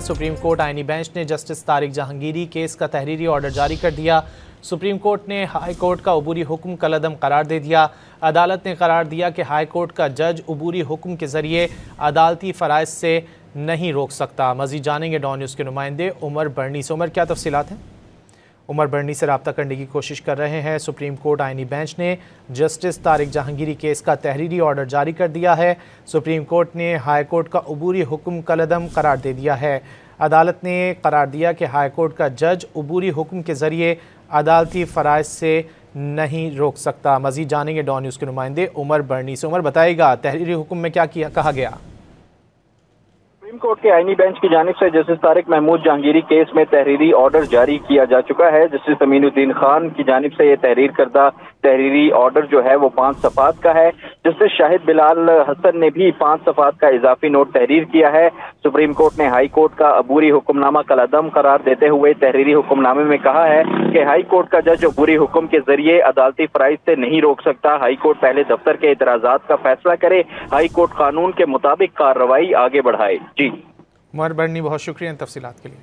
Supreme court आईनी bench ने justice Tariq Jahangiri case का तहरीरी ऑर्डर जारी कर दिया। सुप्रीम कोर्ट ने हाई कोर्ट का अबूरी हुक्म कलअदम करार दे दिया। अदालत ने करार दिया कि हाई कोर्ट का जज अबूरी हुक्म के जरिए अदालती फ़राइज़ से नहीं रोक सकता। मज़ीद जानेंगे डॉन न्यूज़ के नुमाइंदे उमर बर्नी से। उमर, क्या तफसीलात हैं? उमर बर्नी से रब्ता करने की कोशिश कर रहे हैं। सुप्रीम कोर्ट आईनी बेंच ने जस्टिस तारिक जहांगीरी केस का तहरीरी ऑर्डर जारी कर दिया है। सुप्रीम कोर्ट ने हाई कोर्ट का अबूरी हुक्म कलअदम करार दे दिया है। अदालत ने करार दिया कि हाई कोर्ट का जज अबूरी हुक्म के ज़रिए अदालती फ़राइज़ से नहीं रोक सकता। मज़ीद जानेंगे डॉन न्यूज़ के नुमाइंदे उमर बर्नी से। उमर, बताइएगा तहरीरी हुक्म में क्या कहा गया? सुप्रीम कोर्ट के आईनी बेंच की जानिब से जस्टिस तारिक महमूद जहांगीरी केस में तहरीरी ऑर्डर जारी किया जा चुका है। जस्टिस अमीनुद्दीन खान की जानिब से ये तहरीर करदा तहरीरी ऑर्डर जो है वो 5 सफ़ात का है। जस्टिस शाहिद बिलाल हसन ने भी 5 सफ़ात का इजाफी नोट तहरीर किया है। सुप्रीम कोर्ट ने हाई कोर्ट का अबूरी हुक्मनामा कलअदम करार देते हुए तहरीरी हुक्मनामे में कहा है कि हाई कोर्ट का जज अबूरी हुक्म के जरिए अदालती फ़राइज़ से नहीं रोक सकता। हाई कोर्ट पहले दफ्तर के एतराज़ात का फैसला करे, हाई कोर्ट कानून के मुताबिक कार्रवाई आगे बढ़ाए। जी उमर बर्नी, बहुत शुक्रिया इन तफसीलात के लिए।